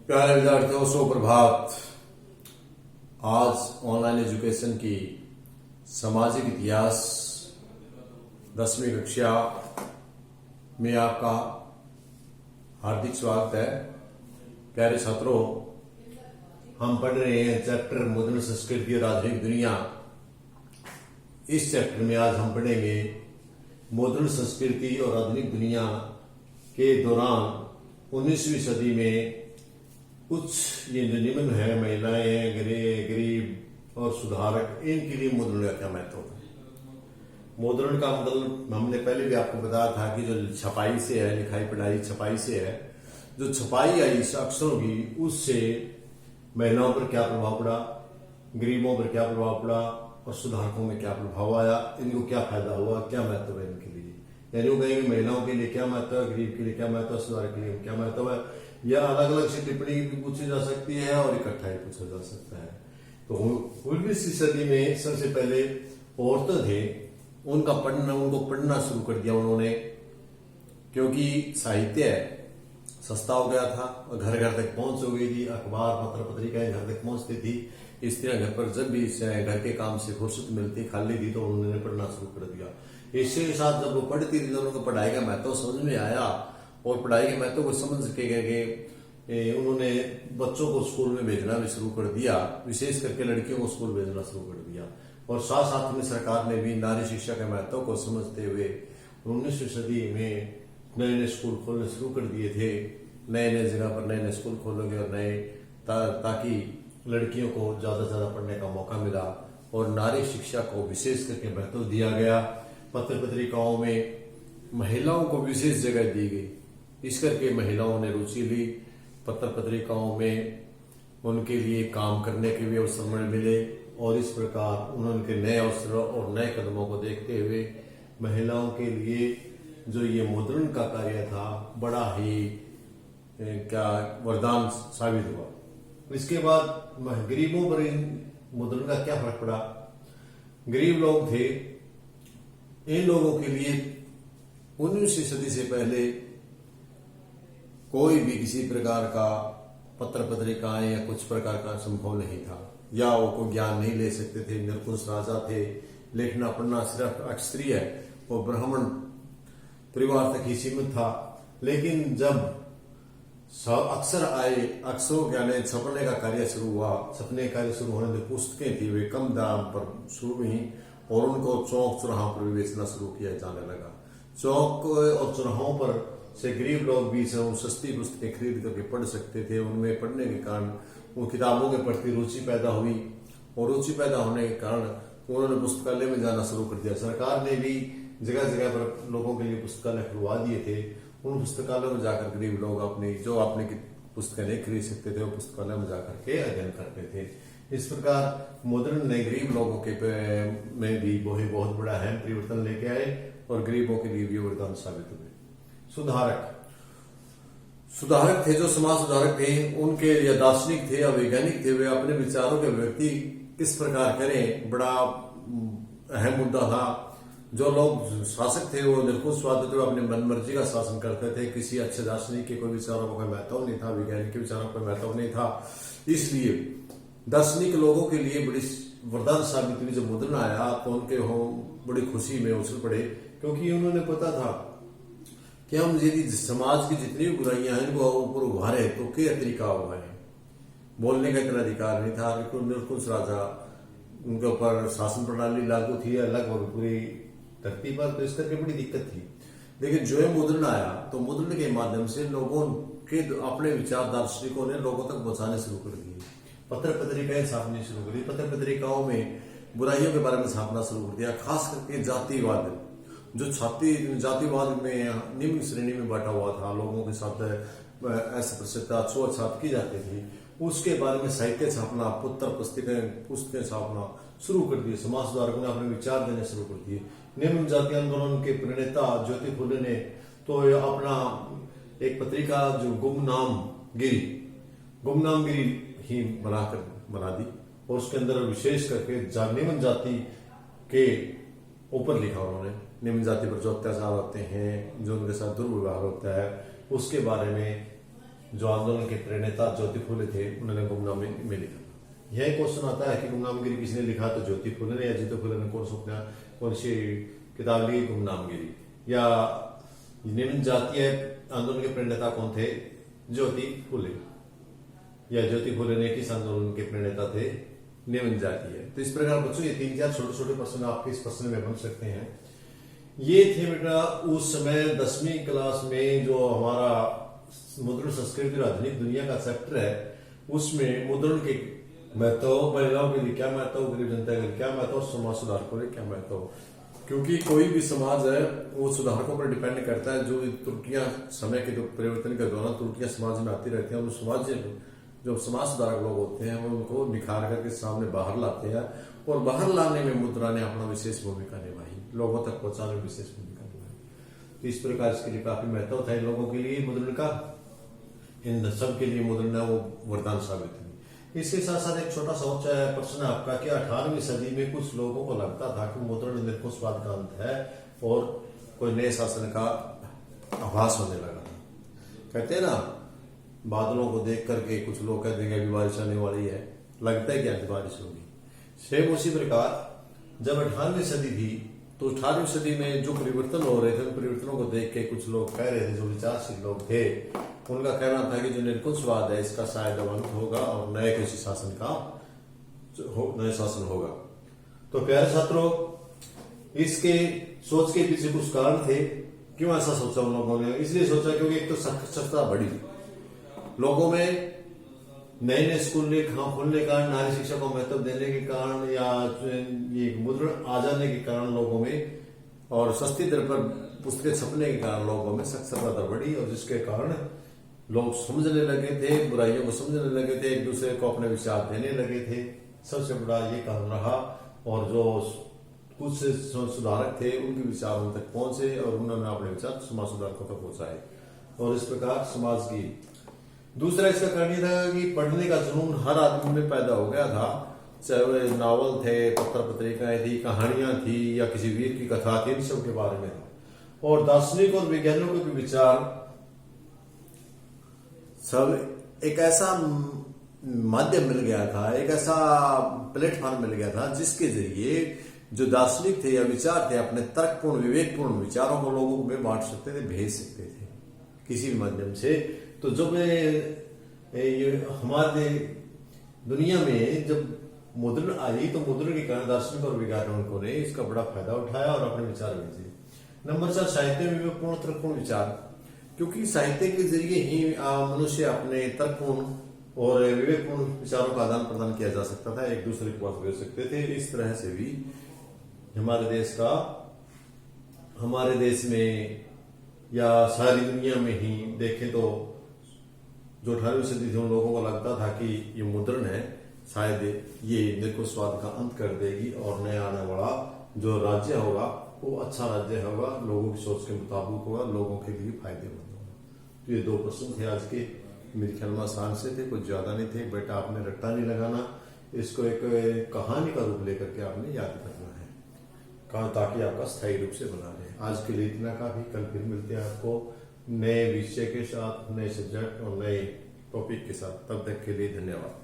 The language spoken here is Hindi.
प्यारे विद्यार्थियों, सुप्रभात। आज ऑनलाइन एजुकेशन की सामाजिक इतिहास 10वीं कक्षा में आपका हार्दिक स्वागत है। प्यारे छात्रों, हम पढ़ रहे हैं चैप्टर मॉडर्न संस्कृति और आधुनिक दुनिया। इस चैप्टर में आज हम पढ़ेंगे मॉडर्न संस्कृति और आधुनिक दुनिया के दौरान 19वीं सदी में कुछ ये जो निम्न है, महिलाएं, गरीब और सुधारक, इनके लिए मुद्रण का क्या महत्व है। मुद्रण का मतलब हमने पहले भी आपको बताया था कि जो छपाई से है, लिखाई पढ़ाई छपाई से है, जो छपाई आई अक्षरों की, उससे महिलाओं पर क्या प्रभाव पड़ा, गरीबों पर क्या प्रभाव पड़ा और सुधारकों में क्या प्रभाव आया, इनको क्या फायदा हुआ, क्या महत्व है इनके लिए। यानी वो कहेंगे महिलाओं के लिए क्या महत्व है, गरीब के लिए क्या महत्व है, सुधारक के लिए क्या महत्व है, या अलग अलग से टिप्पणी भी पूछी जा सकती है और इकट्ठा ही पूछा जा सकता है। तो 19वीं सदी में सबसे पहले औरतें थे, उनको पढ़ना शुरू कर दिया उन्होंने, क्योंकि साहित्य सस्ता हो गया था और घर घर तक पहुंच हो गई थी। अखबार पत्र पत्रिकाएं घर तक पहुंचती थी। स्त्रियां घर पर जब भी घर के काम से फुर्सत मिलती खाली थी तो उन्होंने पढ़ना शुरू कर दिया। इसके साथ जब वो पढ़ती थी तो उनको पढ़ाई का महत्व समझ में आया और पढ़ाई के महत्व को समझ के उन्होंने बच्चों को स्कूल में भेजना भी शुरू कर दिया, विशेष करके लड़कियों को स्कूल भेजना शुरू कर दिया। और साथ साथ में सरकार ने भी नारी शिक्षा के महत्व को समझते हुए 19वीं सदी में नए नए स्कूल खोलने शुरू कर दिए थे। नए नए जगह पर नए नए स्कूल खोलोगे और नए ताकि लड़कियों को ज्यादा से ज्यादा पढ़ने का मौका मिला और नारी शिक्षा को विशेष करके महत्व दिया गया। पत्र पत्रिकाओं में महिलाओं को विशेष जगह दी गई, इस करके महिलाओं ने रुचि ली। पत्र पत्रिकाओं में उनके लिए काम करने के भी अवसर मिले और इस प्रकार उन्होंने नए अवसरों और नए कदमों को देखते हुए महिलाओं के लिए जो ये मुद्रण का कार्य था बड़ा ही क्या वरदान साबित हुआ। इसके बाद गरीबों पर इन मुद्रण का क्या फर्क पड़ा। गरीब लोग थे, इन लोगों के लिए 19वीं सदी से पहले कोई भी किसी प्रकार का पत्र पत्रिकाएं या कुछ प्रकार का संभव नहीं था, या वो कोई ज्ञान नहीं ले सकते थे। निरकुश राजा थे, लिखना पढ़ना सिर्फ अक्षत्रिय और ब्राह्मण परिवार तक ही सीमित था। लेकिन जब अक्षर आए, अक्षरों के आने छपने का कार्य शुरू हुआ, छपने का कार्य शुरू होने से पुस्तकें थी वे कम दाम पर शुरू हुई और उनको चौक चौराहों पर भी बेचना शुरू किया जाने लगा। चौक और चौराहों पर से गरीब लोग भी सस्ती पुस्तकें खरीद करके पढ़ सकते थे। उनमें पढ़ने के कारण वो किताबों के प्रति रुचि पैदा हुई और रुचि पैदा होने के कारण उन्होंने पुस्तकालय में जाना शुरू कर दिया। सरकार ने भी जगह जगह पर लोगों के लिए पुस्तकालय खुलवा दिए थे। उन पुस्तकालयों में जाकर गरीब लोग अपनी पुस्तकें नहीं खरीद सकते थे, वो पुस्तकालय में जाकर के अध्ययन करते थे। इस प्रकार मुद्रण ने गरीब लोगों के में भी बहुत बड़ा अहम परिवर्तन लेके आए और गरीबों के लिए भी वरदान साबित हुए। सुधारक थे, जो समाज सुधारक थे, उनके या दार्शनिक थे या वैज्ञानिक थे, वे अपने विचारों के व्यक्ति किस प्रकार करें बड़ा अहम मुद्दा था। जो लोग शासक थे वो निरंकुशवादी थे, अपने मनमर्जी का शासन करते थे। किसी अच्छे दार्शनिक के कोई विचारों का कोई महत्व नहीं था, वैज्ञानिक के विचारों का महत्व नहीं था। इसलिए दार्शनिक लोगों के लिए बड़ी वरदान साबित हुई। जब मुद्रण आया तो उनके बड़ी खुशी में उछल पड़े, क्योंकि उन्होंने पता था कि हम यदि समाज की जितनी भी बुराइयां हैं इनको ऊपर उभारे तो क्या तरीका हुआ है। बोलने का इतना अधिकार नहीं था। निरंकुश राजा, उनके ऊपर शासन प्रणाली लागू थी अलग और पूरी धरती पर, तो इस करके बड़ी दिक्कत थी। लेकिन जो मुद्रण आया तो मुद्रण के माध्यम से लोगों के अपने विचार दार्शनिकों ने लोगों तक पहुंचाने शुरू कर दिए। पत्र पत्रिकाएं छापनी शुरू कर दी, पत्र पत्रिकाओं में बुराइयों के बारे में छापना शुरू कर दिया। खास करके जातिवाद, जो जातिवाद में निम्न श्रेणी में बांटा हुआ था, लोगों के साथ ऐसे प्रसिद्धता छुआछूत की जाती थी, उसके बारे में साहित्य छापना, पुस्तकें छापना शुरू कर दिए। समाज सुधारकों ने अपने विचार देने शुरू कर दिए। निम्न जाति आंदोलन के प्रणेता ज्योति फुले ने तो अपना एक पत्रिका जो गुमनाम गिरी ही बना दी और उसके अंदर विशेष करके निम्न जाति के ऊपर लिखा उन्होंने। निम्न जाति पर जो अत्याचार होते हैं, जो उनके साथ दुर्व्यवहार होता है, उसके बारे में जो आंदोलन के प्रणेता ज्योति फुले थे, उन्होंने गुमनामी में लिखा। यह क्वेश्चन आता है कि गुमनामगिरी किसने लिखा, तो ज्योति फुले ने, या ज्योति फुले ने कौन सी किताब लिखी, गुमनामगिरी। या निम्न जातीय आंदोलन के प्रणेता कौन थे, ज्योति फुले। या ज्योति फुले ने किस आंदोलन के प्रणेता थे, निम्न जातीय। तो इस प्रकार बच्चों ये 3-4 छोटे-छोटे प्रश्न आपके इस प्रश्न में बन सकते हैं। ये थे बेटा उस समय 10वीं क्लास में जो हमारा मुद्रण संस्कृति और आधुनिक दुनिया का चैप्टर है, उसमें मुद्रण के महत्व, महिलाओं के लिए क्या महत्व, गरीब जनता के लिए क्या महत्व, समाज सुधारकों के लिए क्या महत्व। क्योंकि कोई भी समाज है वो सुधारकों पर डिपेंड करता है। जो त्रुटियां समय के परिवर्तन के दौरान त्रुटियां समाज में आती रहती हैं, उस समाज जो समाज सुधारक लोग होते हैं वो उनको निखार करके सामने बाहर लाते हैं, और बाहर लाने में मुद्रा ने अपना विशेष भूमिका निभाई, लोगों तक पहुंचाने में विशेष भूमिका निभाई। तो इस प्रकार इसके लिए काफी महत्व था इन लोगों के लिए मुद्रण का, इन सब के लिए मुद्रण वो वरदान साबित हुई। इसके साथ साथ एक छोटा सा प्रश्न है आपका कि 18वीं सदी में कुछ लोगों को लगता था कि मुद्रण निरंकुशवाद का अंत है और कोई नए शासन का आभास होने लगा था। कहते हैं ना, बादलों को देख करके कुछ लोग कहते हैं कि अभी बारिश आने वाली है, लगता है कि आज बारिश होगी। सेम उसी प्रकार जब 18वीं सदी थी, तो 18वीं सदी में जो परिवर्तन हो रहे थे, उन परिवर्तनों को देख के कुछ लोग कह रहे थे, जो विचारशील लोग थे, उनका कहना था कि जो निरंकुशवाद है इसका शायद अंत होगा और नए किसी शासन का नया शासन होगा। तो प्यारे छात्रों, इसके सोच के पीछे कुछ कारण थे। क्यों ऐसा सोचा उन लोगों ने? इसलिए सोचा क्योंकि एक तो साक्षरता बढ़ी, लोगों में नए नए स्कूल खोलने के कारण, नारी शिक्षा को महत्व देने के कारण, या ये मुद्रण आ जाने के कारण लोगों में, और सस्ती दर पर पुस्तकें छपने के कारण लोगों में साक्षरता दर बढ़ी, और जिसके कारण लोग समझने लगे थे, बुराइयों को समझने लगे थे, एक दूसरे को अपने विचार देने लगे थे। सबसे बड़ा ये कारण रहा। और जो कुछ सुधारक थे उनके विचार उन तक पहुंचे और उन्होंने अपने विचार समाज सुधारकों तक पहुंचाए, और इस प्रकार समाज की। दूसरा इसका कारण ये था कि पढ़ने का जुनून हर आदमी में पैदा हो गया था, चाहे वे नावल थे, पत्र पत्रिकाएं थी, कहानियां थी, या किसी वीर की कथा थी, इन सब के बारे में था। और दार्शनिक और वैज्ञानिकों के विचार सब एक ऐसा माध्यम मिल गया था, एक ऐसा प्लेटफॉर्म मिल गया था जिसके जरिए जो दार्शनिक थे या विचार थे अपने तर्कपूर्ण विवेकपूर्ण विचारों को लोगों में बांट सकते थे, भेज सकते थे किसी भी माध्यम से। तो जब हमारे दुनिया में जब मुद्रण आई, तो मुद्रण के कारण दार्शनिक और वैज्ञानिकों ने इसका बड़ा फायदा उठाया और अपने विचार भेजे। नंबर 4, साहित्य में विवेकपूर्ण तर्कपूर्ण विचार, क्योंकि साहित्य के जरिए ही मनुष्य अपने तर्कपूर्ण और विवेकपूर्ण विचारों का आदान प्रदान किया जा सकता था, एक दूसरे के पास भेज सकते थे। इस तरह से भी हमारे देश में या सारी दुनिया में ही देखें तो जो 18वीं सदी थी, उन लोगों को लगता था कि ये मुद्रण है, शायद ये निरंकुशवाद का अंत कर देगी और नया आने वाला जो राज्य होगा वो अच्छा राज्य होगा, लोगों की सोच के मुताबिक होगा, लोगों के लिए फायदेमंद होगा। तो ये 2 प्रश्न थे आज के, मेरे ख्याल में आसान से थे, कुछ ज्यादा नहीं थे। बेटा आपने रट्टा नहीं लगाना, इसको एक कहानी का रूप लेकर के आपने याद करना है, ताकि आपका स्थायी रूप से बना रहे। आज के लिए इतना काफी, कल फिर मिलते हैं आपको नए विषय के साथ, नए सब्जेक्ट और नए टॉपिक के साथ। तब तक के लिए धन्यवाद।